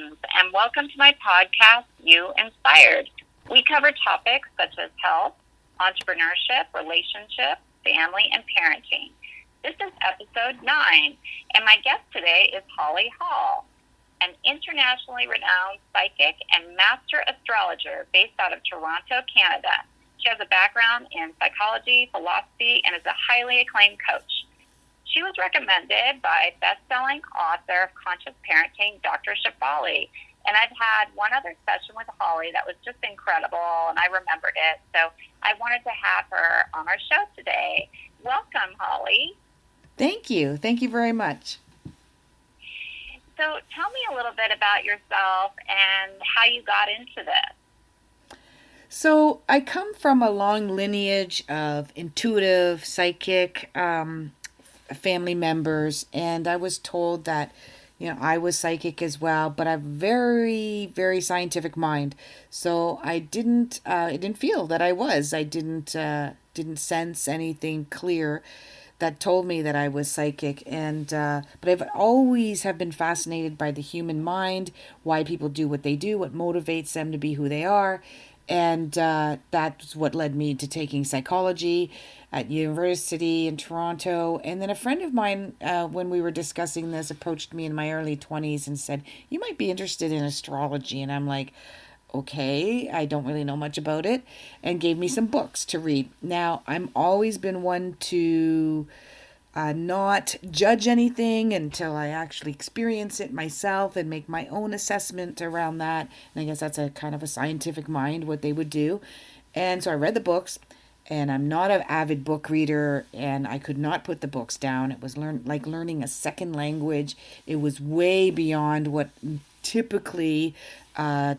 Sims, and welcome to my podcast, You Inspired. We cover topics such as health, entrepreneurship, relationships, family, and parenting. This is episode 9, and my guest today is Holly Hall, an internationally renowned psychic and master astrologer based out of Toronto, Canada. She has a background in psychology, philosophy, and is a highly acclaimed coach. She was recommended by best-selling author of Conscious Parenting, Dr. Shefali. And I've had one other session with Holly that was just incredible, and I remembered it. So I wanted to have her on our show today. Welcome, Holly. Thank you. Thank you very much. So tell me a little bit about yourself and how you got into this. So I come from a long lineage of intuitive, psychic family members, and I was told that, I was psychic as well, but I have a very, very scientific mind. So I didn't feel that I was. I didn't sense anything clear that told me that I was psychic. And but I've always have been fascinated by the human mind, why people do what they do, what motivates them to be who they are. And that's what led me to taking psychology at university in Toronto. And then a friend of mine, when we were discussing this, approached me in my early 20s and said, "You might be interested in astrology." And I'm like, "Okay, I don't really know much about it," and gave me some books to read. Now, I'm always been one to not judge anything until I actually experience it myself and make my own assessment around that. And I guess that's a kind of a scientific mind, what they would do. And so I read the books, and I'm not an avid book reader, and I could not put the books down. It was like learning a second language. It was way beyond what typically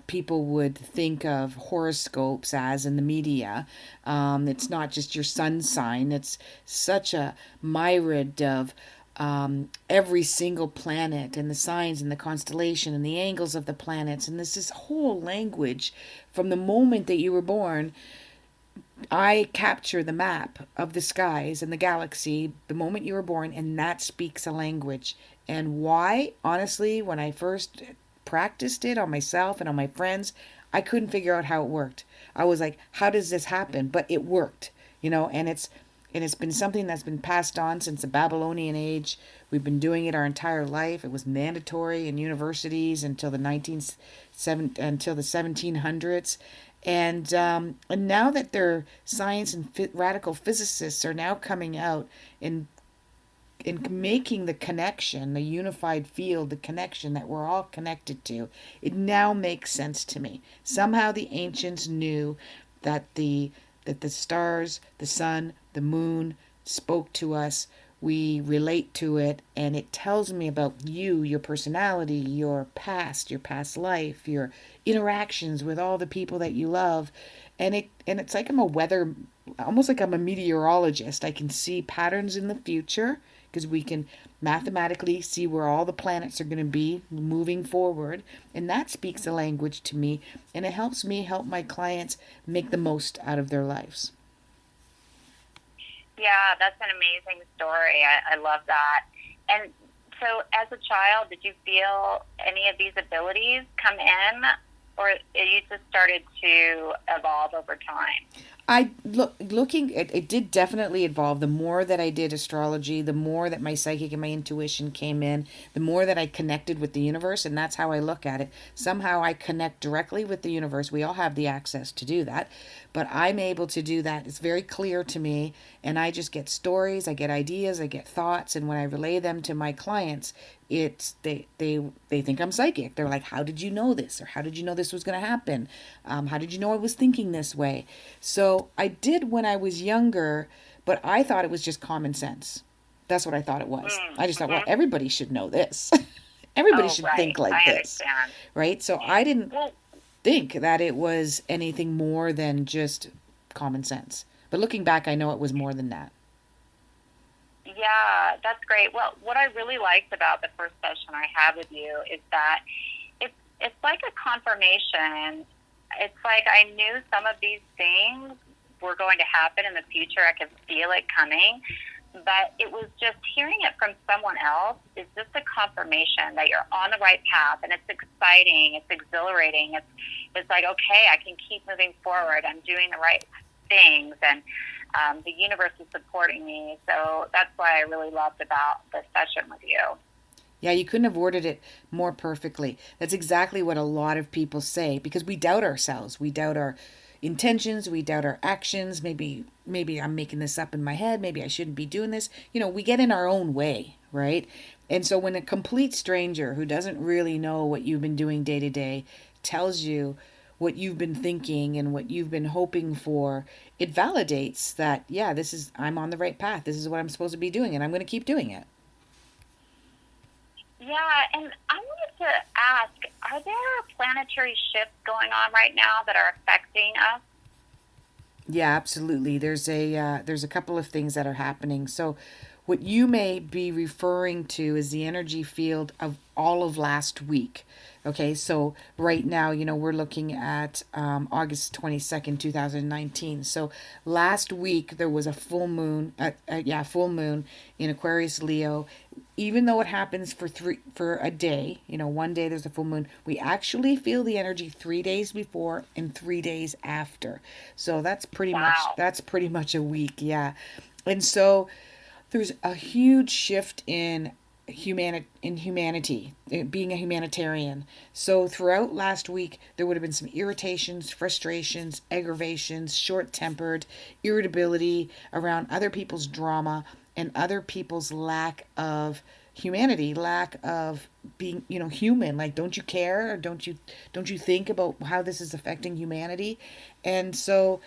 people would think of horoscopes as in the media. It's not just your sun sign. It's such a myriad of every single planet and the signs and the constellation and the angles of the planets. And this whole language from the moment that you were born. I capture the map of the skies and the galaxy the moment you were born, and that speaks a language. And why? Honestly, when I first practiced it on myself and on my friends, I couldn't figure out how it worked. I was like, how does this happen? But it worked, and it's been something that's been passed on since the Babylonian age. We've been doing it our entire life. It was mandatory in universities until until the 1700s. And now that their science and radical physicists are now coming out and making the connection, the unified field, the connection that we're all connected to, it now makes sense to me. Somehow the ancients knew that the stars, the sun, the moon spoke to us. We relate to it, and it tells me about you, your personality, your past life, your interactions with all the people that you love. And it's like almost like I'm a meteorologist. I can see patterns in the future because we can mathematically see where all the planets are going to be moving forward, and that speaks a language to me, and it helps me help my clients make the most out of their lives. Yeah, that's an amazing story. I love that. And so as a child, did you feel any of these abilities come in, or you just started to evolve over time? Looking it did definitely evolve. The more that I did astrology, the more that my psychic and my intuition came in, the more that I connected with the universe. And that's how I look at it. Somehow I connect directly with the universe. We all have the access to do that, but I'm able to do that. It's very clear to me, and I just get stories, I get ideas, I get thoughts, and when I relay them to my clients, it's they think I'm psychic. They're like, "How did you know this?" Or "How did you know this was going to happen? How did you know I was thinking this way?" So I did when I was younger, but I thought it was just common sense. That's what I thought it was. I just thought, well, Mm-hmm. everybody should know this. Everybody Oh, should right. think like I this, understand. right? So I didn't Well, think that it was anything more than just common sense. But looking back, I know it was more than that. yeah, that's great. Well, what I really liked about the first session I had with you is that it's like a confirmation. It's like I knew some of these things were going to happen in the future. I could feel it coming. but it was just hearing it from someone else is just a confirmation that you're on the right path, and it's exciting, it's exhilarating, it's like, okay, I can keep moving forward, I'm doing the right things, and the universe is supporting me. So that's why I really loved about this session with you. Yeah, you couldn't have worded it more perfectly. That's exactly what a lot of people say, because we doubt ourselves. We doubt our intentions, we doubt our actions. Maybe I'm making this up in my head, maybe I shouldn't be doing this. We get in our own way, right? And so when a complete stranger who doesn't really know what you've been doing day to day tells you what you've been thinking and what you've been hoping for, it validates that, yeah, I'm on the right path. This is what I'm supposed to be doing, and I'm going to keep doing it. Yeah, and I wanted to ask, are there planetary shifts going on right now that are affecting us? Yeah, absolutely. There's a couple of things that are happening. So what you may be referring to is the energy field of all of last week. Okay, so right now, we're looking at August 22nd, 2019. So last week there was a full moon, full moon in Aquarius Leo. Even though it happens for a day, one day there's a full moon, we actually feel the energy 3 days before and 3 days after. So that's pretty much a week, yeah. And so there's a huge shift in humanity, being a humanitarian. So throughout last week there would have been some irritations, frustrations, aggravations, short-tempered, irritability around other people's drama and other people's lack of humanity, lack of being, human. Like, don't you care? Or don't you think about how this is affecting humanity? And so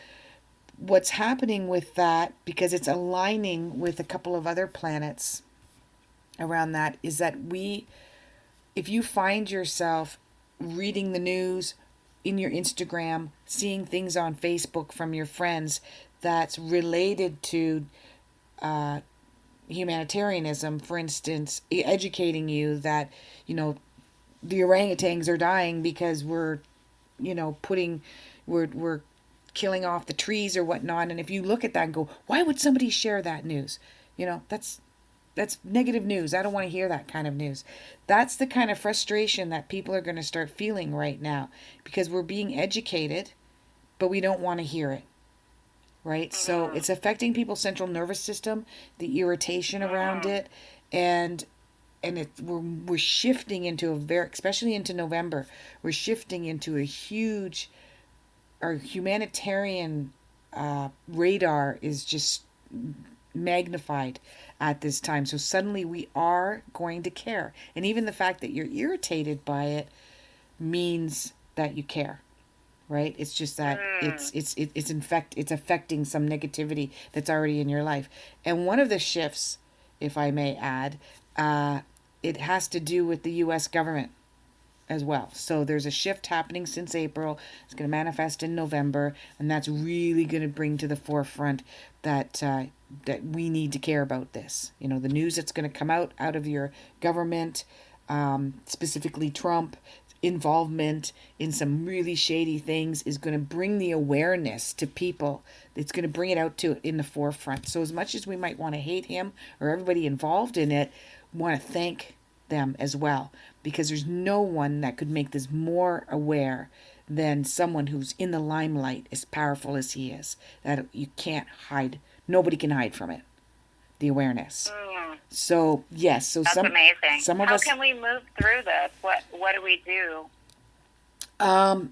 what's happening with that, because it's aligning with a couple of other planets around that, is that if you find yourself reading the news in your Instagram, seeing things on Facebook from your friends that's related to humanitarianism, for instance, educating you that, the orangutans are dying because we're killing off the trees or whatnot. And if you look at that and go, why would somebody share that news? That's negative news. I don't want to hear that kind of news. That's the kind of frustration that people are going to start feeling right now, because we're being educated, but we don't want to hear it. Right? So it's affecting people's central nervous system, the irritation around it, and we're shifting into especially into November, we're shifting into a huge, our humanitarian radar is just magnified at this time. So suddenly we are going to care. And even the fact that you're irritated by it means that you care. Right? It's just that it's affecting some negativity that's already in your life. And one of the shifts, if I may add, it has to do with the U.S. government as well. So there's a shift happening since April. It's going to manifest in November, and that's really going to bring to the forefront that we need to care about this. The news that's going to come out of your government, specifically Trump, involvement in some really shady things, is going to bring the awareness to people. It's going to bring it out in the forefront. So as much as we might want to hate him or everybody involved in it, want to thank them as well, because there's no one that could make this more aware than someone who's in the limelight, as powerful as he is. That you can't hide. Nobody can hide from it. The awareness. So yes, that's amazing. Some of How us, can we move through this? What do we do?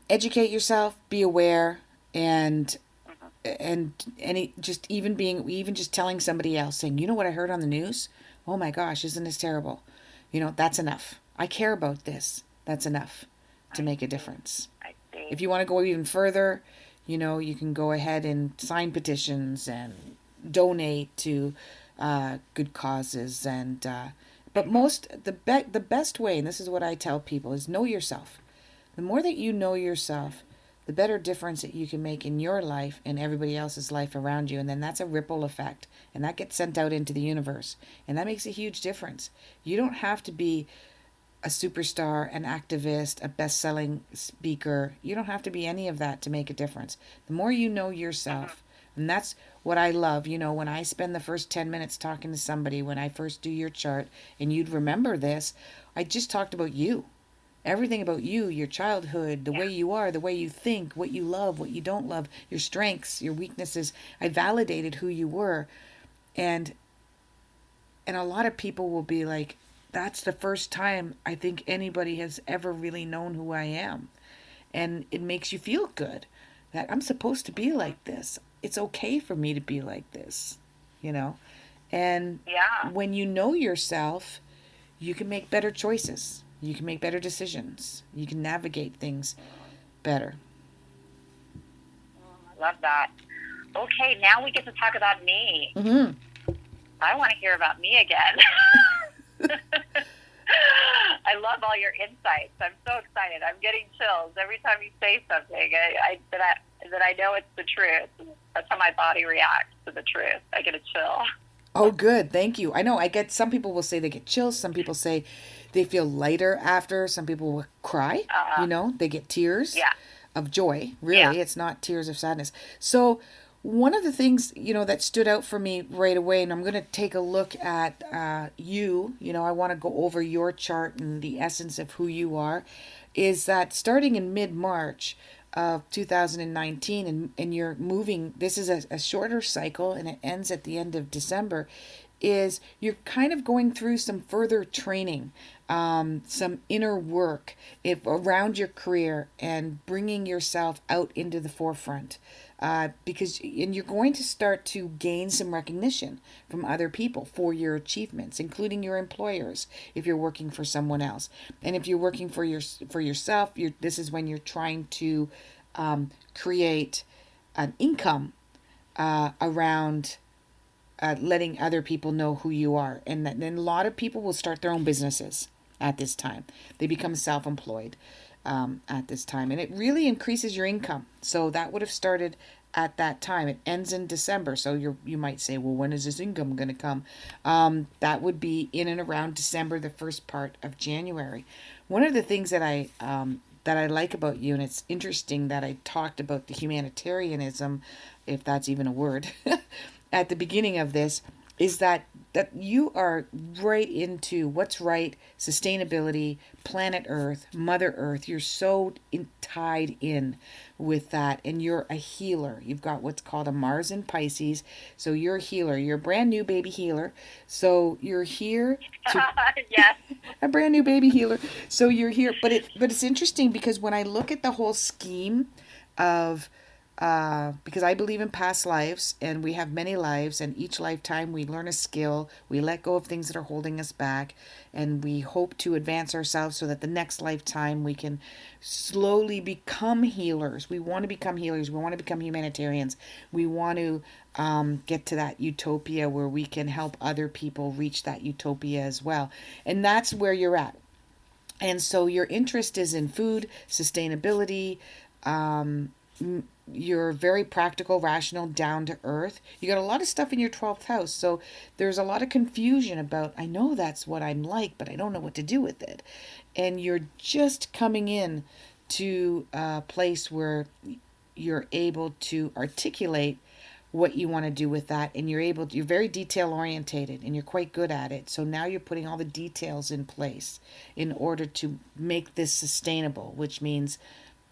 Educate yourself, be aware, and even just telling somebody else, saying, you know what I heard on the news? Oh my gosh, isn't this terrible? That's enough. I care about this. That's enough to make a difference. I see. If you want to go even further, you can go ahead and sign petitions and donate to good causes, and but the best way, and this is what I tell people, is know yourself. The more that you know yourself, the better difference that you can make in your life and everybody else's life around you. And then that's a ripple effect, and that gets sent out into the universe, and that makes a huge difference. You don't have to be a superstar, an activist, a best-selling speaker. You don't have to be any of that to make a difference. The more you know yourself, And that's what I love. When I spend the first 10 minutes talking to somebody, when I first do your chart, and you'd remember this, I just talked about you. Everything about you, your childhood, the way you are, the way you think, what you love, what you don't love, your strengths, your weaknesses. I validated who you were. And a lot of people will be like, that's the first time I think anybody has ever really known who I am. And it makes you feel good that I'm supposed to be like this. It's okay for me to be like this, you know? And when you know yourself, you can make better choices. You can make better decisions. You can navigate things better. I love that. Okay, now we get to talk about me. Mm-hmm. I want to hear about me again. I love all your insights. I'm so excited. I'm getting chills every time you say something that I know it's the truth. That's how my body reacts to the truth. I get a chill. Oh, good. Thank you. I know some people will say they get chills. Some people say they feel lighter after. Some people will cry. They get tears of joy. Really, it's not tears of sadness. So one of the things, that stood out for me right away, and I'm going to take a look at you, I want to go over your chart and the essence of who you are, is that starting in mid-March of 2019, and you're moving, this is a shorter cycle, and it ends at the end of December, is you're kind of going through some further training, some inner work around your career and bringing yourself out into the forefront. Because you're going to start to gain some recognition from other people for your achievements, including your employers, if you're working for someone else. And if you're working for yourself, this is when you're trying to create an income around letting other people know who you are. And then a lot of people will start their own businesses at this time. They become self-employed at this time, and it really increases your income. So that would have started at that time. It ends in December, so you might say, well, when is this income going to come? That would be in and around December, the first part of January. One of the things that I like about you, and it's interesting that I talked about the humanitarianism, if that's even a word, at the beginning of this, is that you are right into what's right, sustainability, planet Earth, Mother Earth. You're so tied in with that, and you're a healer. You've got what's called a Mars in Pisces, so you're a healer. You're a brand new baby healer. So you're here to yes, a brand new baby healer. So you're here, but it's interesting because when I look at the whole scheme of because I believe in past lives, and we have many lives, and each lifetime we learn a skill, we let go of things that are holding us back, and we hope to advance ourselves so that the next lifetime we can slowly become healers. We want to become healers. We want to become humanitarians. We want to get to that utopia where we can help other people reach that utopia as well. And that's where you're at. And so your interest is in food, sustainability, you're very practical, rational, down to earth. You got a lot of stuff in your 12th house. So there's a lot of confusion about, I know that's what I'm like, but I don't know what to do with it. And you're just coming in to a place where you're able to articulate what you want to do with that. And you're very detail orientated, and you're quite good at it. So now you're putting all the details in place in order to make this sustainable, which means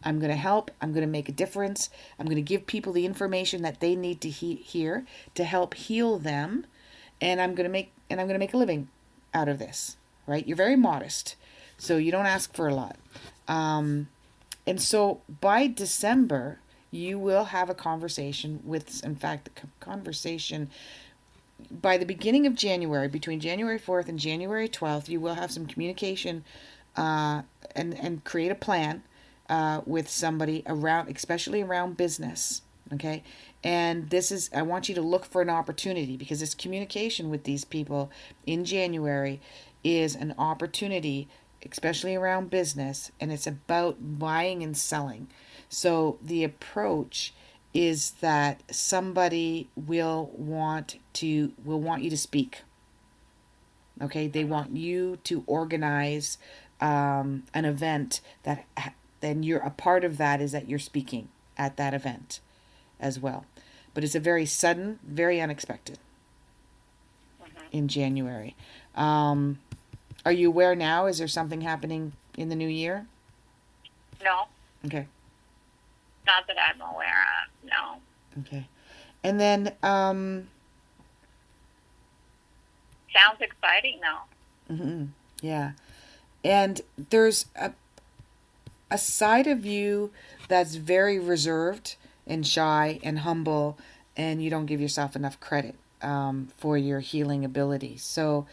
I'm going to help. I'm going to make a difference. I'm going to give people the information that they need to hear to help heal them, and I'm going to make a living out of this. Right? You're very modest, so you don't ask for a lot. And so by December, you will have a conversation conversation by the beginning of January, between January 4th and January 12th. You will have some communication and create a plan with somebody especially around business. Okay. And I want you to look for an opportunity, because this communication with these people in January is an opportunity, especially around business, and it's about buying and selling. So the approach is that somebody will want you to speak. Okay. They want you to organize an event that then you're a part of that, is that you're speaking at that event as well. but it's a very sudden, very unexpected in January. Are you aware now? Is there something happening in the new year? No, Okay. not that I'm aware of. No. Okay. And then, Sounds exciting, though. yeah. And there's a side of you that's very reserved and shy and humble, and you don't give yourself enough credit for your healing ability. So,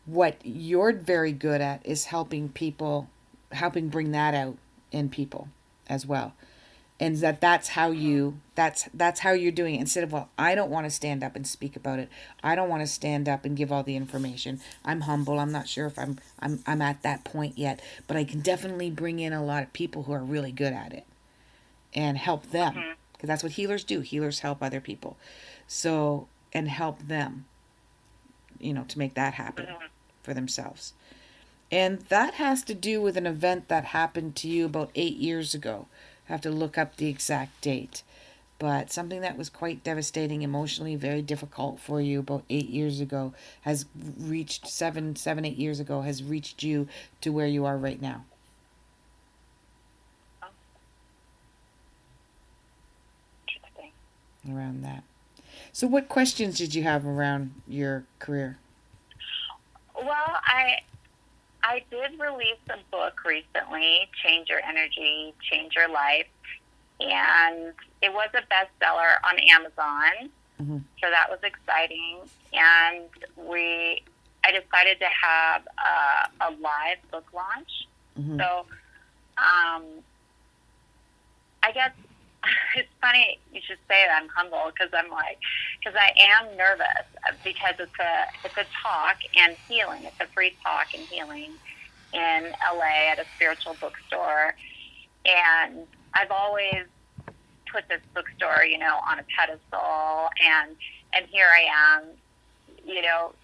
what you're very good at is helping people, helping bring that out in people as well. And that's how that's how you're doing it. Instead of, well, I don't want to stand up and speak about it. I don't want to stand up and give all the information. I'm humble. I'm not sure if I'm at that point yet, but I can definitely bring in a lot of people who are really good at it and help them, because that's what healers do. Healers help other people. So, and help them, to make that happen for themselves. And that has to do with an event that happened to you about 8 years ago. I have to look up the exact date. But something that was quite devastating, emotionally very difficult for you about 8 years ago has reached 8 years ago, has reached you to where you are right now. Interesting. Around that. So what questions did you have around your career? Well, I did release a book recently, Change Your Energy, Change Your Life, and it was a bestseller on Amazon, so that was exciting. And I decided to have a live book launch. So I guess it's funny you should say that I'm humble, because I am nervous, because it's a talk and healing. It's a free talk and healing in LA at a spiritual bookstore, and I've always put this bookstore, on a pedestal, and here I am,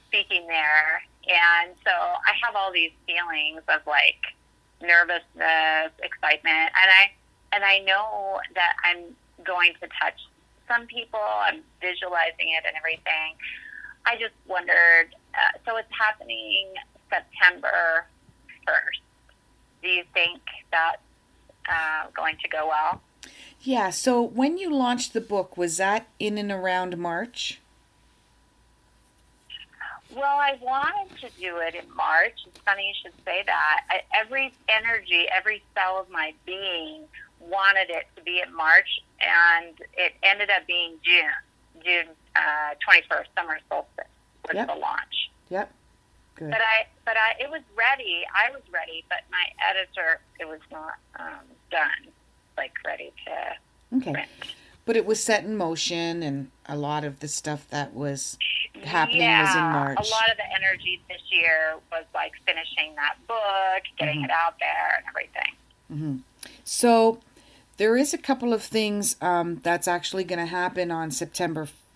speaking there, and so I have all these feelings of like nervousness, excitement, and I know that I'm going to touch some people. I'm visualizing it and everything. I just wondered, so it's happening September 1st. Do you think that's going to go well? Yeah, so when you launched the book, was that in and around March? Well, I wanted to do it in March. It's funny you should say that. Every energy, every cell of my being wanted it to be in March, and it ended up being June 21st, summer solstice was the launch. Yep. Good. But it was ready. I was ready, but my editor, it was not done, like ready to print. But it was set in motion, and a lot of the stuff that was happening was in March. A lot of the energy this year was like finishing that book, getting it out there, and everything. So there is a couple of things that's actually going to happen on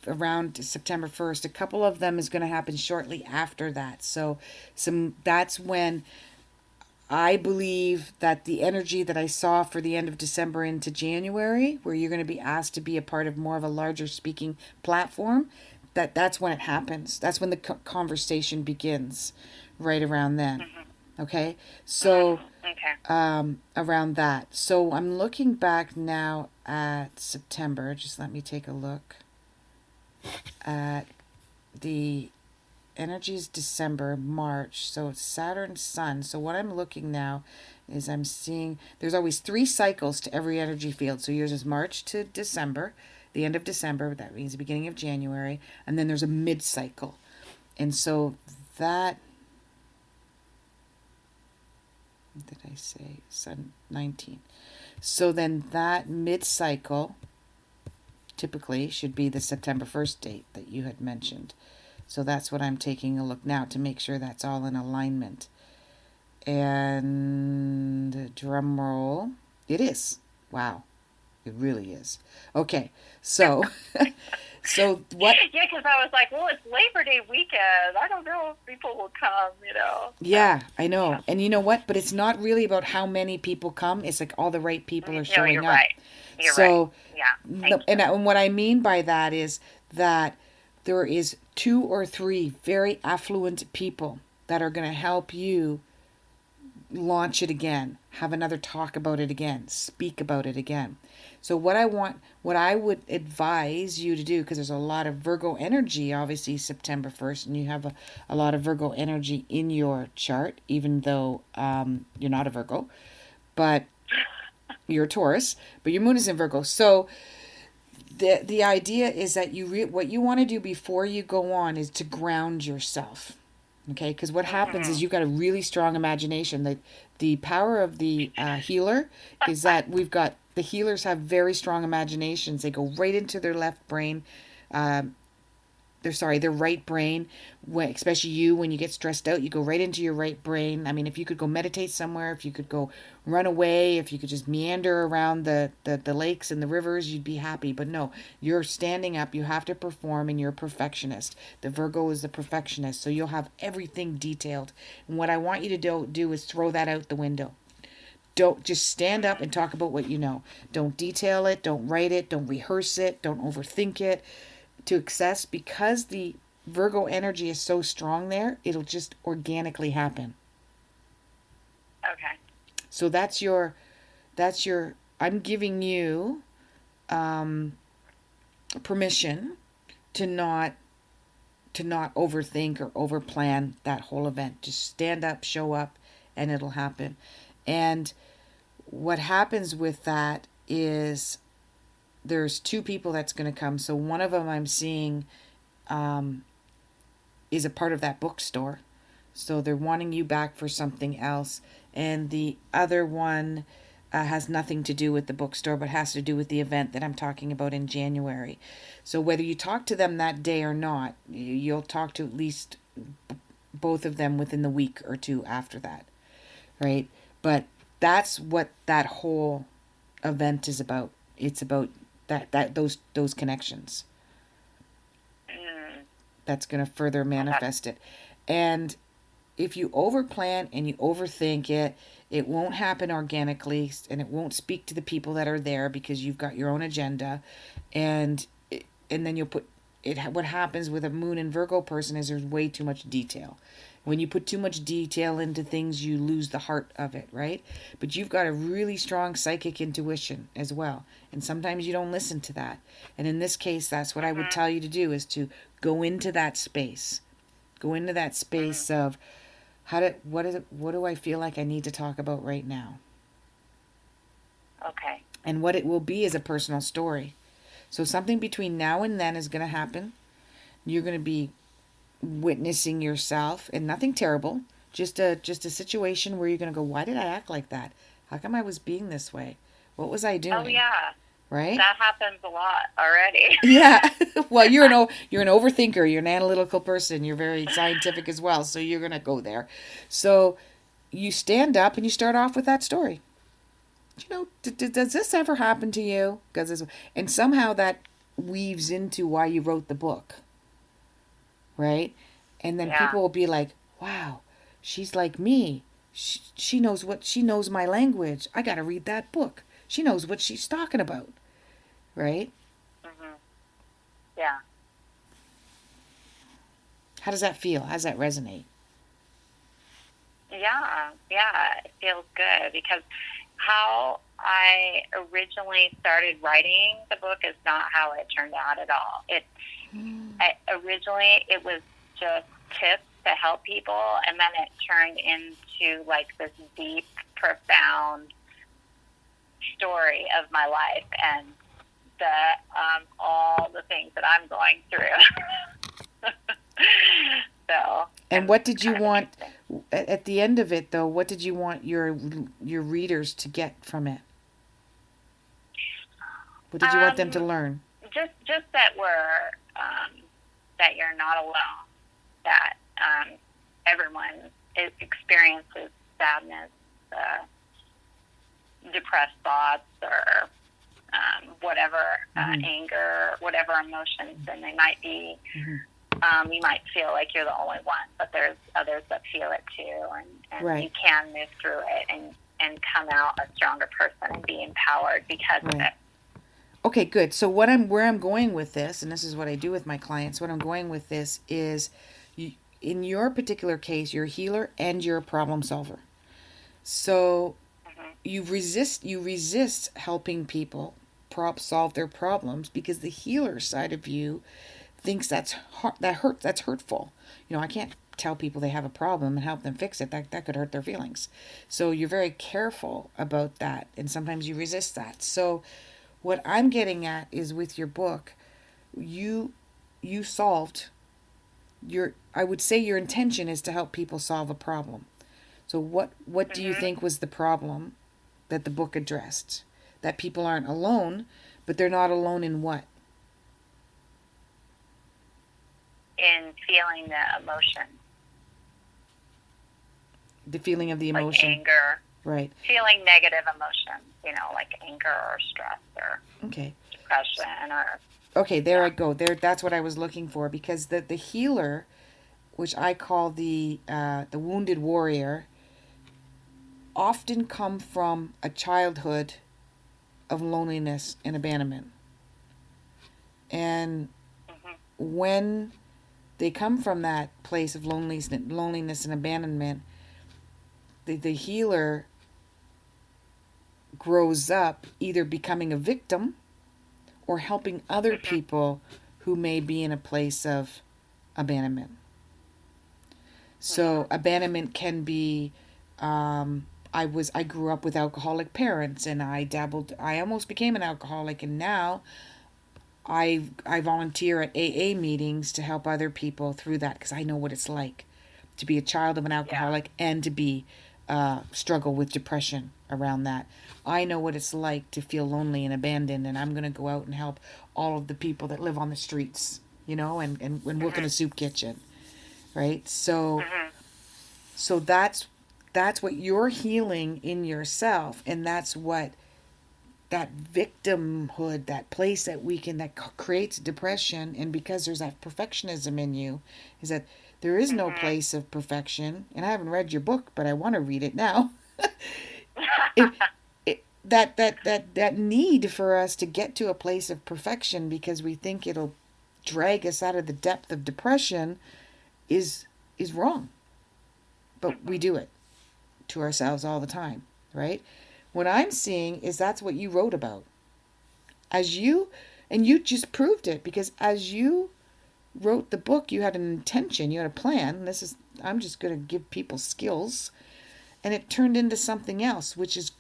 around September 1st. A couple of them is going to happen shortly after that. So that's when I believe that the energy that I saw for the end of December into January, where you're going to be asked to be a part of more of a larger speaking platform, that's when it happens. That's when the conversation begins, right around then. Okay? So, around that. So I'm looking back now at September. Just let me take a look at the energies. December, March. So it's Saturn, Sun. So what I'm looking now is I'm seeing there's always 3 cycles to every energy field. So yours is March to December, the end of December. That means the beginning of January. And then there's a mid-cycle. And so that... What did I say? Sun 19. So then that mid-cycle typically should be the September 1st date that you had mentioned. So that's what I'm taking a look now to make sure that's all in alignment. And drum roll. It is. Wow. It really is. Okay. So So what? Yeah, because I was like, well, it's Labor Day weekend. I don't know if people will come, Yeah, I know. Yeah. And you know what? But it's not really about how many people come. It's like all the right people are No, you're showing up. right. You're right. So, Yeah. Thank you. and what I mean by that is that there is 2 or 3 very affluent people that are going to help you launch it again, have another talk about it again, speak about it again. So what I would advise you to do, because there's a lot of Virgo energy, obviously September 1st, and you have a lot of Virgo energy in your chart, even though you're not a Virgo, but you're a Taurus, but your moon is in Virgo. So the idea is that what you want to do before you go on is to ground yourself. Okay, because what happens is you've got a really strong imagination. The power of the healer is that the healers have very strong imaginations. They go right into their left brain, their right brain. Especially you, when you get stressed out, you go right into your right brain. I mean, if you could go meditate somewhere, if you could go run away, if you could just meander around the lakes and the rivers, you'd be happy. But no, you're standing up, you have to perform, and you're a perfectionist. The Virgo is the perfectionist, so you'll have everything detailed. And what I want you to do is throw that out the window. Don't just stand up and talk about what you know. Don't detail it, don't write it, don't rehearse it, don't overthink it to excess, because the Virgo energy is so strong there, it'll just organically happen. Okay. So that's your I'm giving you permission to not overthink or overplan that whole event. Just stand up, show up, and it'll happen. And what happens with that is there's 2 people that's going to come. So one of them I'm seeing is a part of that bookstore. So they're wanting you back for something else. And the other one has nothing to do with the bookstore, but has to do with the event that I'm talking about in January. So whether you talk to them that day or not, you'll talk to at least both of them within the week or 2 after that. Right? But that's what that whole event is about. It's about those connections. That's going to further manifest it. And if you overplan and you overthink it, it won't happen organically, and it won't speak to the people that are there because you've got your own agenda. And then you'll put it. What happens with a moon and Virgo person is there's way too much detail. When you put too much detail into things, you lose the heart of it, right? But you've got a really strong psychic intuition as well. And sometimes you don't listen to that. And in this case, that's what I would tell you to do, is to go into that space. Go into that space of what do I feel like I need to talk about right now? Okay. And what it will be is a personal story. So something between now and then is going to happen. You're going to be witnessing yourself, and nothing terrible, just a situation where you're going to go, why did I act like that? How come I was being this way? What was I doing? Oh yeah. Right? That happens a lot already. Yeah. Well, you're an overthinker, you're an analytical person, you're very scientific as well, so you're going to go there. So you stand up and you start off with that story. Does this ever happen to you? And somehow that weaves into why you wrote the book. Right? And then people will be like, wow, she's like me. She knows my language. I got to read that book. She knows what she's talking about. Right? Mm-hmm. Yeah. How does that feel? How does that resonate? Yeah, it feels good, because how I originally started writing the book is not how it turned out at all. Originally it was just tips to help people, and then it turned into like this deep, profound story of my life and all the things that I'm going through. So. And what did you want at the end of it, though? What did you want your readers to get from it? What did you want them to learn? Just that that you're not alone. That everyone experiences sadness, depressed thoughts, or whatever anger, whatever emotions, and they might be. You might feel like you're the only one, but there's others that feel it too, and you can move through it and come out a stronger person and be empowered because of it. Okay, good. So where I'm going with this, and this is what I do with my clients, what I'm going with this is, in your particular case, you're a healer and you're a problem solver. So you resist helping people solve their problems because the healer side of you thinks that's hurtful. I can't tell people they have a problem and help them fix it. That could hurt their feelings. So you're very careful about that, and sometimes you resist that. So what I'm getting at is, with your book, you solved I would say your intention is to help people solve a problem. So what do you think was the problem that the book addressed? That people aren't alone, but they're not alone in what? In feeling the emotion. The feeling of the emotion. Like anger. Right. Feeling negative emotions, like anger or stress or depression or... Okay, there I go. That's what I was looking for, because the healer, which I call the wounded warrior, often come from a childhood of loneliness and abandonment. And when they come from that place of loneliness and abandonment, the healer grows up either becoming a victim or helping other people who may be in a place of abandonment. So abandonment can be, I grew up with alcoholic parents, and I almost became an alcoholic, and now I volunteer at AA meetings to help other people through that, because I know what it's like to be a child of an alcoholic and to be struggle with depression around that. I know what it's like to feel lonely and abandoned, and I'm going to go out and help all of the people that live on the streets, and work in a soup kitchen, right? So that's what you're healing in yourself, and that's what that victimhood, that place that creates depression, and because there's that perfectionism in you, is that there is no place of perfection. And I haven't read your book, but I want to read it now. That need for us to get to a place of perfection because we think it'll drag us out of the depth of depression is wrong. But we do it to ourselves all the time, right? What I'm seeing is that's what you wrote about. And you just proved it, because as you wrote the book, you had an intention, you had a plan. I'm just going to give people skills. And it turned into something else, which is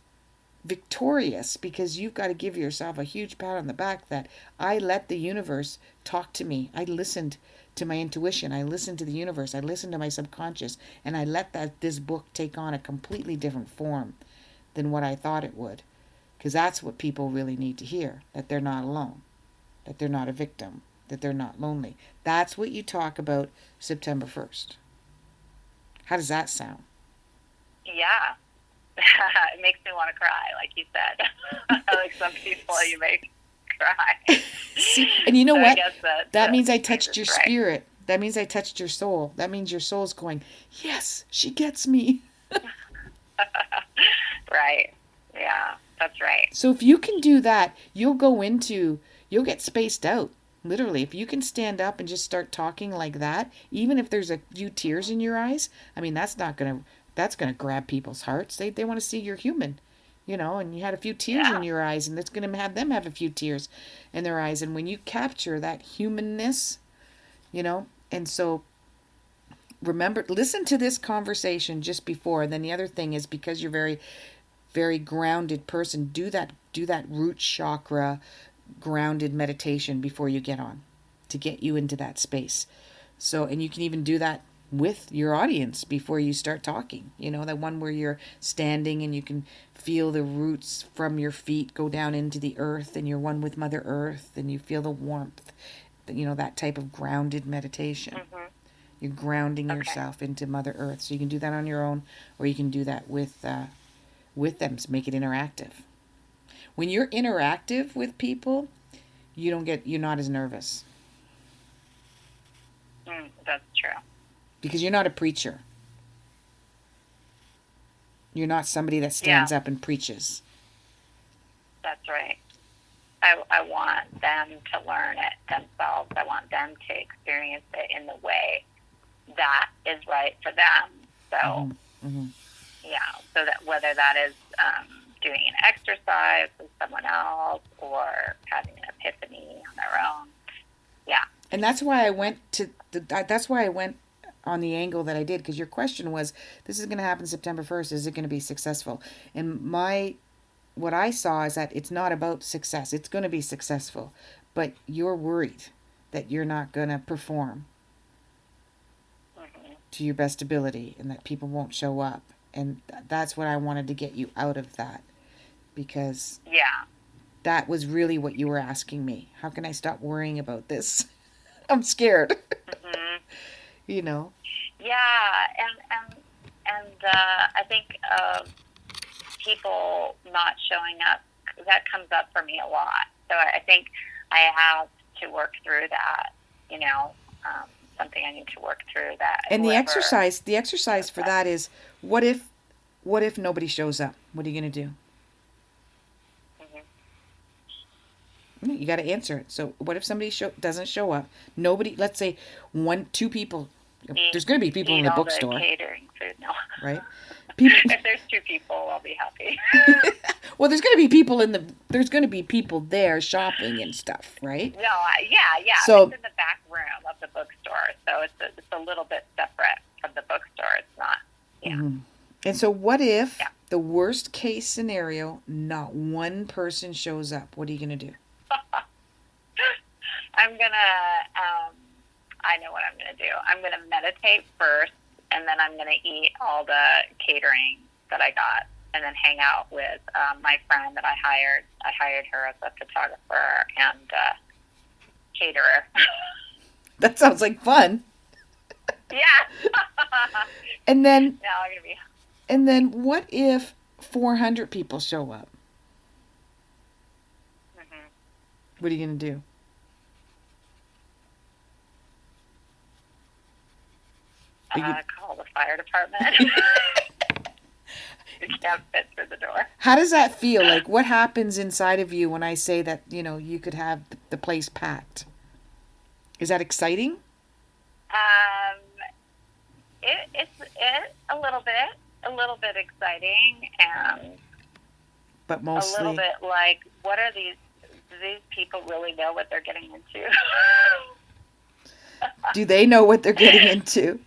victorious, because you've got to give yourself a huge pat on the back that I let the universe talk to me. I listened to my intuition. I listened to the universe. I listened to my subconscious, and I let this book take on a completely different form than what I thought it would. Because that's what people really need to hear, that they're not alone, that they're not a victim, that they're not lonely. That's what you talk about September 1st. How does that sound? Yeah. It makes me want to cry, like you said. Like some people you make cry. See, and you know what? That means I touched your right. spirit. That means I touched your soul. That means your soul's going, yes, she gets me. Right. Yeah, that's right. So if you can do that, you'll get spaced out. Literally, if you can stand up and just start talking like that, even if there's a few tears in your eyes, I mean, that's going to grab people's hearts. They want to see you're human, and you had a few tears in your eyes, and that's going to have them have a few tears in their eyes. And when you capture that humanness, and so remember, listen to this conversation just before. And then the other thing is, because you're very, very grounded person, do that root chakra grounded meditation before you get on, to get you into that space. So, and you can even do that with your audience before you start talking, that one where you're standing and you can feel the roots from your feet go down into the earth, and you're one with Mother Earth, and you feel the warmth, that type of grounded meditation. You're grounding yourself into Mother Earth. So you can do that on your own, or you can do that with them to make it interactive. When you're interactive with people, you're not as nervous. That's true. Because you're not a preacher. You're not somebody that stands up and preaches. That's right. I want them to learn it themselves. I want them to experience it in the way that is right for them. So, so that whether that is doing an exercise with someone else or having an epiphany on their own. Yeah. And that's why I went on the angle that I did, because your question was, this is going to happen September 1st. Is it going to be successful? And what I saw is that it's not about success. It's going to be successful, but you're worried that you're not going to perform to your best ability and that people won't show up. And that's what I wanted to get you out of that, because that was really what you were asking me. How can I stop worrying about this? I'm scared. You know. Yeah, and I think people not showing up, that comes up for me a lot. So I think I have to work through that. You know, something I need to work through that. And the exercise for that is, what if nobody shows up? What are you going to do? You got to answer it. So what if somebody doesn't show up? Nobody, let's say 2 people. There's going to be people in the bookstore. Catering food, no. Right? If there's 2 people, I'll be happy. Well, there's going to be people there shopping and stuff, right? No, yeah. So, it's in the back room of the bookstore, so it's a little bit separate from the bookstore. It's not. Yeah. Mm-hmm. And so, what if the worst case scenario, not one person shows up? What are you going to do? I know what I'm going to do. I'm going to meditate first, and then I'm going to eat all the catering that I got, and then hang out with my friend that I hired. I hired her as a photographer and caterer. That sounds like fun. Yeah. And then, now I'm going to be. And then what if 400 people show up? What are you going to do? Call the fire department. You can't fit through the door. How does that feel? Like, what happens inside of you when I say that, you could have the place packed? Is that exciting? It's a little bit exciting, and but mostly a little bit like, what are these? Do these people really know what they're getting into? Do they know what they're getting into?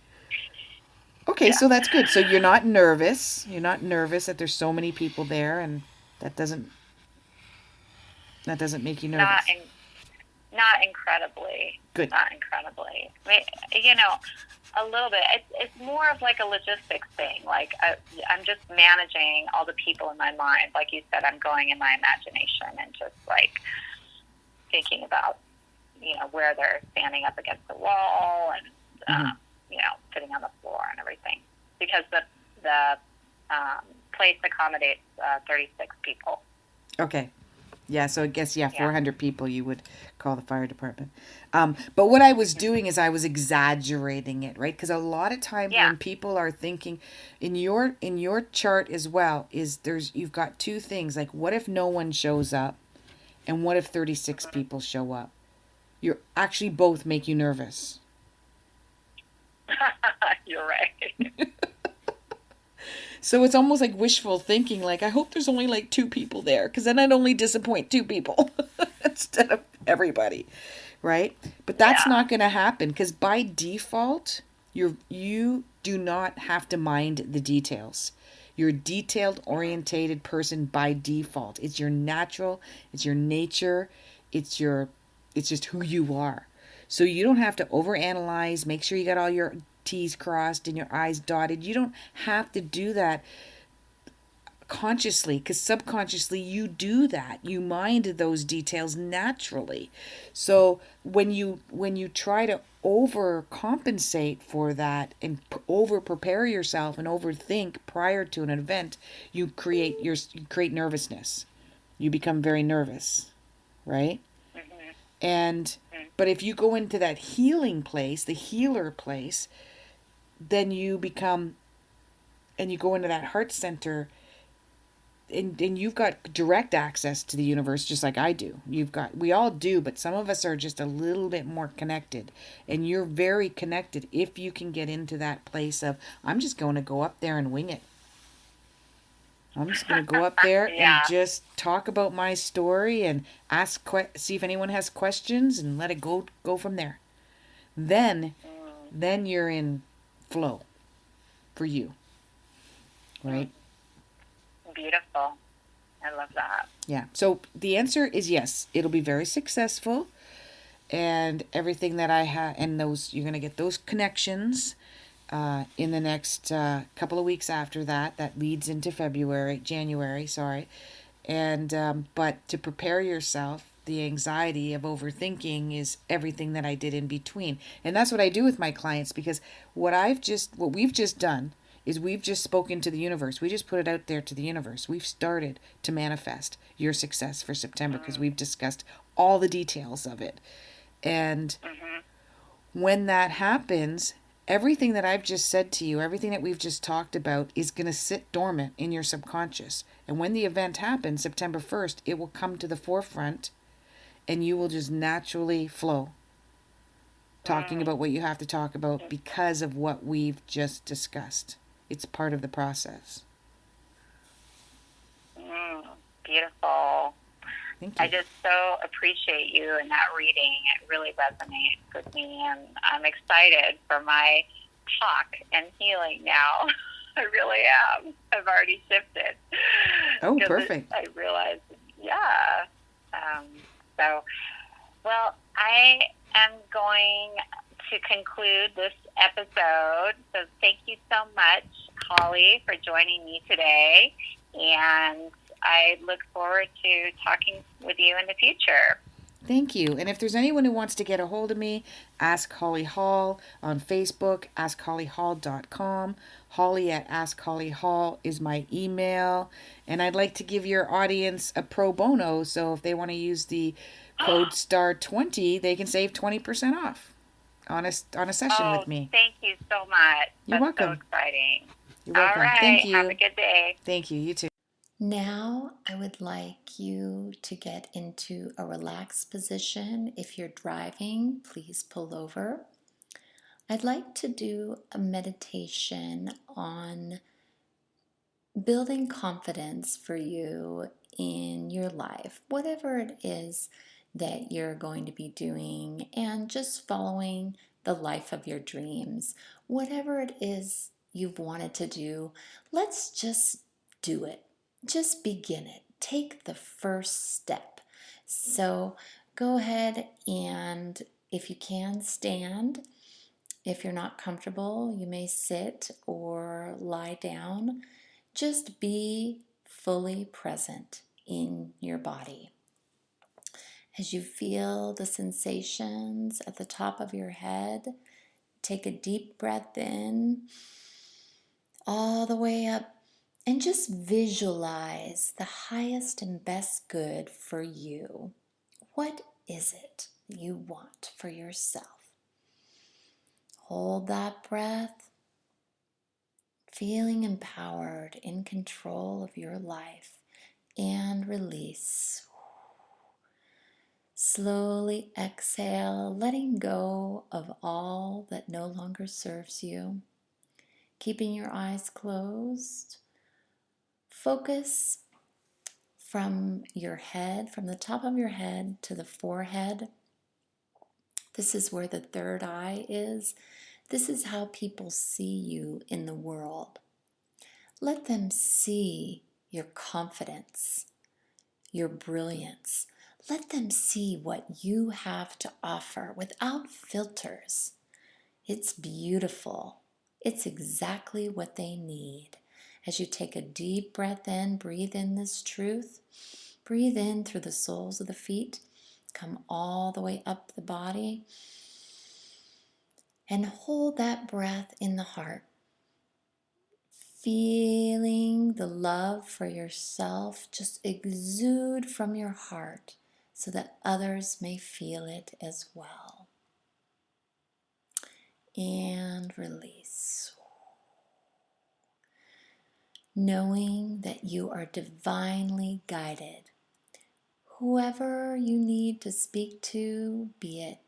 Okay, so that's good. So you're not nervous. You're not nervous that there's so many people there, and that doesn't make you nervous. Not incredibly. Good. Not incredibly. I mean, a little bit. It's more of like a logistics thing. Like I'm just managing all the people in my mind. Like you said, I'm going in my imagination and just like thinking about, where they're standing up against the wall and, sitting on the floor and everything. Because the place accommodates 36 people. Okay. Yeah, so I guess, 400 people you would call the fire department. But what I was doing is I was exaggerating it, right? Because a lot of times when people are thinking, in your chart as well, you've got 2 things. Like, what if no one shows up? And what if 36 people show up? You're actually both make you nervous. You're right. So it's almost like wishful thinking, like, I hope there's only like 2 people there, because then I'd only disappoint 2 people instead of everybody, right? But that's not going to happen, because by default, you do not have to mind the details. You're a detailed-orientated person by default. It's your natural, it's your nature, it's just who you are. So you don't have to overanalyze, make sure you got all your T's crossed and your I's dotted. You don't have to do that consciously, because subconsciously you do that. You mind those details naturally. So when you try to overcompensate for that and over prepare yourself and overthink prior to an event, you create nervousness. you become very nervous, right? And but if you go into that healing place, the healer place, then you become, and you go into that heart center, and you've got direct access to the universe just like I do. We all do, but some of us are just a little bit more connected, and you're very connected if you can get into that place of, I'm just going to go up there and wing it. I'm just going to go up there Yeah. and just talk about my story and see if anyone has questions, and let it go from there. Then you're in flow for you. Right? Beautiful. I love that. Yeah. So the answer is yes. It'll be very successful, and everything that I have, and those, you're going to get those connections in the next couple of weeks after that. That leads into January, sorry. And but to prepare yourself, the anxiety of overthinking is everything that I did in between, and that's what I do with my clients, because what we've just done is we've just spoken to the universe. We just put it out there to the universe. We've started to manifest your success for September, because we've discussed all the details of it. And when that happens, everything that I've just said to you, everything that we've just talked about, is going to sit dormant in your subconscious. And when the event happens, September 1st, it will come to the forefront, and you will just naturally flow, talking about what you have to talk about because of what we've just discussed. It's part of the process. Beautiful. Thank you. I just so appreciate you and that reading. It really resonates with me, and I'm excited for my talk and healing now. I really am. I've already shifted. Oh, perfect. I realized, yeah. Well, I am going to conclude this episode. So thank you so much, Holly, for joining me today. And I look forward to talking with you in the future. Thank you. And if there's anyone who wants to get a hold of me, ask Holly Hall on Facebook, askhollyhall.com. Holly at Ask Holly Hall is my email. And I'd like to give your audience a pro bono. So if they want to use the code STAR20, they can save 20% off on a session with me. Thank you so much. You're welcome. That's so exciting. You're welcome. All right. Thank you. Have a good day. Thank you. You too. Now, I would like you to get into a relaxed position. If you're driving, please pull over. I'd like to do a meditation on building confidence for you in your life, whatever it is that you're going to be doing, and just following the life of your dreams. Whatever it is you've wanted to do, let's just do it. Just begin it. Take the first step. So go ahead, and if you can, stand. If you're not comfortable, you may sit or lie down. Just be fully present in your body. As you feel the sensations at the top of your head, take a deep breath in, all the way up, and just visualize the highest and best good for you. What is it you want for yourself? Hold that breath, feeling empowered, in control of your life, and release. Slowly exhale, letting go of all that no longer serves you. Keeping your eyes closed. Focus from your head, from the top of your head to the forehead. This is where the third eye is. This is how people see you in the world. Let them see your confidence, your brilliance. Let them see what you have to offer without filters. It's beautiful. It's exactly what they need. As you take a deep breath in, breathe in this truth. Breathe in through the soles of the feet. Come all the way up the body. And hold that breath in the heart. Feeling the love for yourself just exude from your heart so that others may feel it as well. And release. Knowing that you are divinely guided. Whoever you need to speak to, be it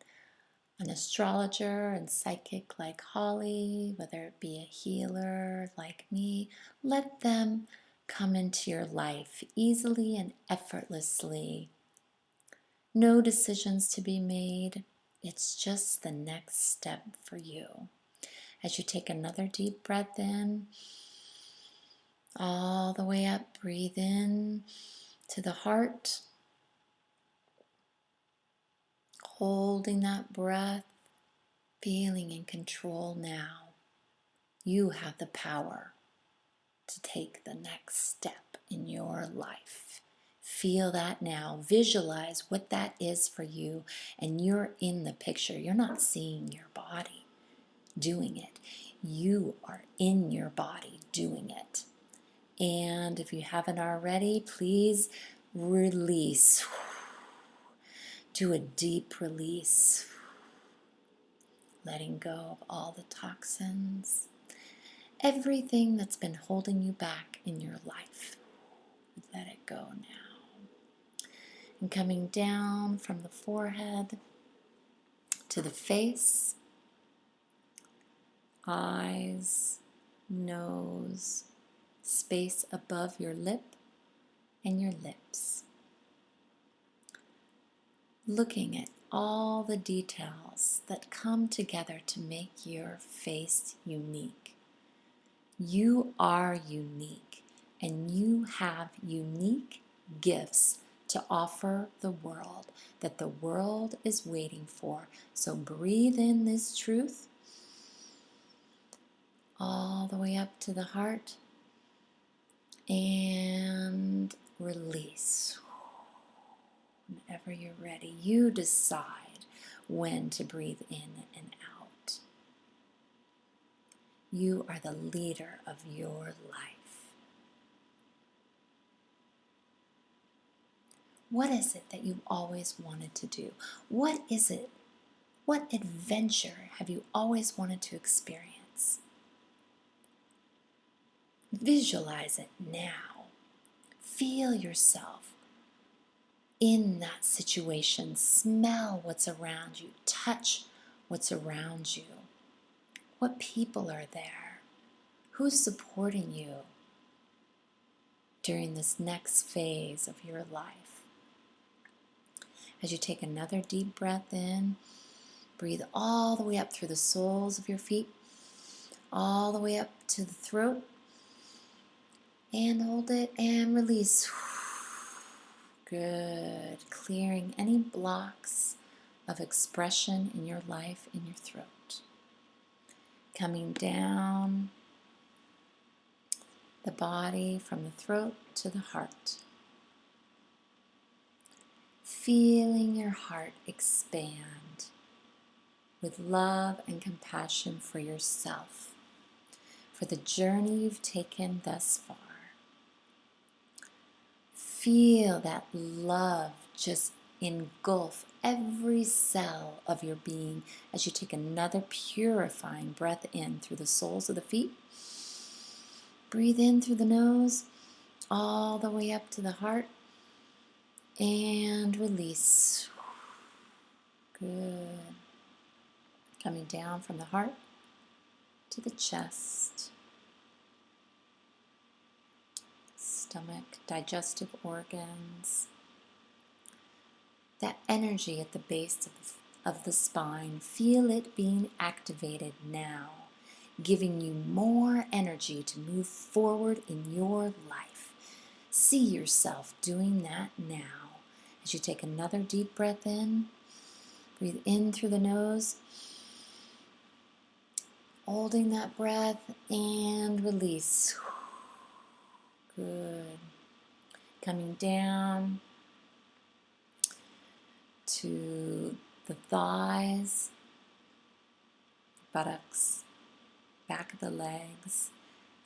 an astrologer and psychic like Holly, whether it be a healer like me, let them come into your life easily and effortlessly. No decisions to be made. It's just the next step for you. As you take another deep breath in, all the way up, breathe in to the heart, holding that breath, feeling in control now. You have the power to take the next step in your life. Feel that now. Visualize what that is for you, and you're in the picture. You're not seeing your body doing it. You are in your body doing it. And if you haven't already, please release. Do a deep release, letting go of all the toxins, everything that's been holding you back in your life. Let it go now. And coming down from the forehead to the face, eyes, nose, space above your lip and your lips. Looking at all the details that come together to make your face unique. You are unique, and you have unique gifts to offer the world that the world is waiting for. So breathe in this truth all the way up to the heart and release. Whenever you're ready, you decide when to breathe in and out. You are the leader of your life. What is it that you've always wanted to do? What is it? What adventure have you always wanted to experience? Visualize it now. Feel yourself in that situation. Smell what's around you. Touch what's around you. What people are there? Who's supporting you during this next phase of your life? As you take another deep breath in, breathe all the way up through the soles of your feet, all the way up to the throat, and hold it and release. Good. Clearing any blocks of expression in your life, in your throat. Coming down the body from the throat to the heart. Feeling your heart expand with love and compassion for yourself, for the journey you've taken thus far. Feel that love just engulf every cell of your being as you take another purifying breath in through the soles of the feet. Breathe in through the nose, all the way up to the heart, and release. Good. Coming down from the heart to the chest, stomach, digestive organs. That energy at the base of the spine, feel it being activated now, giving you more energy to move forward in your life. See yourself doing that now. As you take another deep breath in, breathe in through the nose, holding that breath, and release. Good. Coming down to the thighs, buttocks, back of the legs,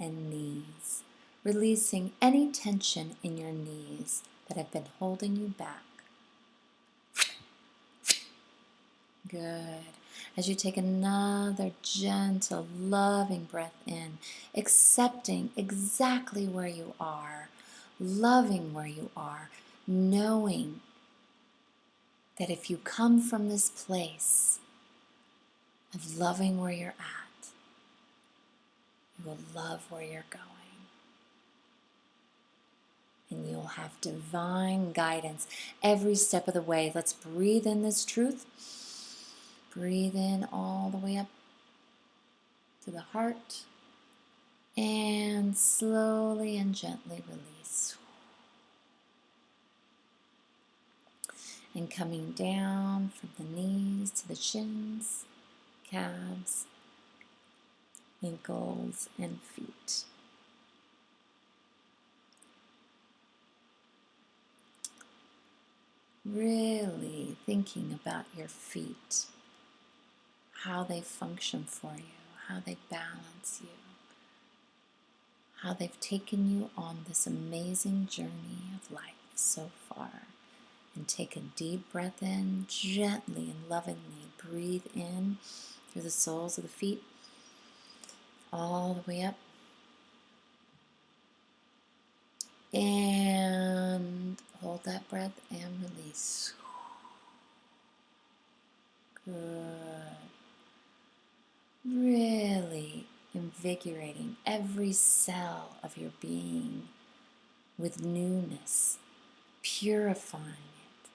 and knees, releasing any tension in your knees that have been holding you back. Good. As you take another gentle, loving breath in, accepting exactly where you are, loving where you are, knowing that if you come from this place of loving where you're at, you will love where you're going. And you'll have divine guidance every step of the way. Let's breathe in this truth. Breathe in all the way up to the heart. And slowly and gently release. And coming down from the knees to the shins, calves, ankles, and feet. Really thinking about your feet, how they function for you, how they balance you, how they've taken you on this amazing journey of life so far. And take a deep breath in, gently and lovingly. Breathe in through the soles of the feet, all the way up. And hold that breath and release. Good. Really invigorating every cell of your being with newness, purifying it,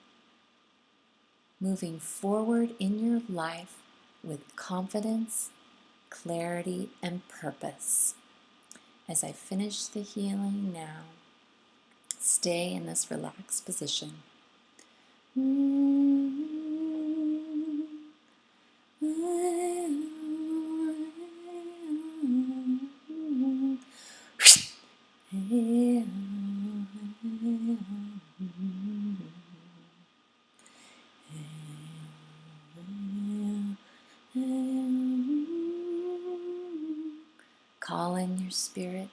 moving forward in your life with confidence, clarity, and purpose. As I finish the healing now, stay in this relaxed position. Call in your spirit,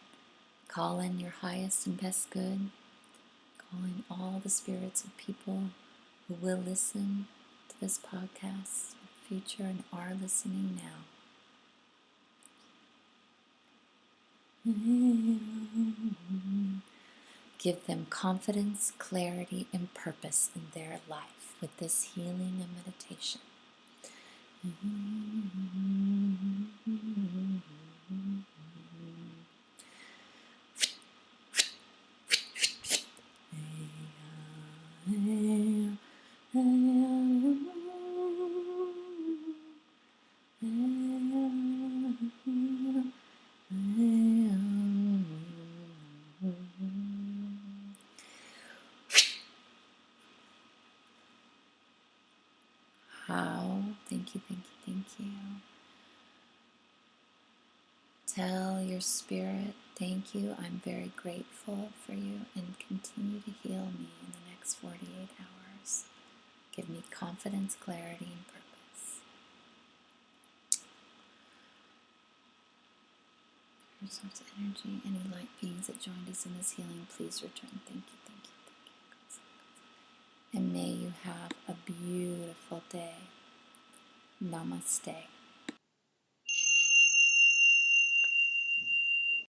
call in your highest and best good, call in all the spirits of people who will listen to this podcast in the future and are listening now. Give them confidence, clarity, and purpose in their life with this healing and meditation. Thank you, thank you, thank you. Tell your spirit, thank you, I'm very grateful for you, and continue to heal me in the next 48 hours. Give me confidence, clarity, and purpose. Pure source energy, any light beings that joined us in this healing, please return. Thank you, thank you, thank you. And may you have a beautiful day. Namaste.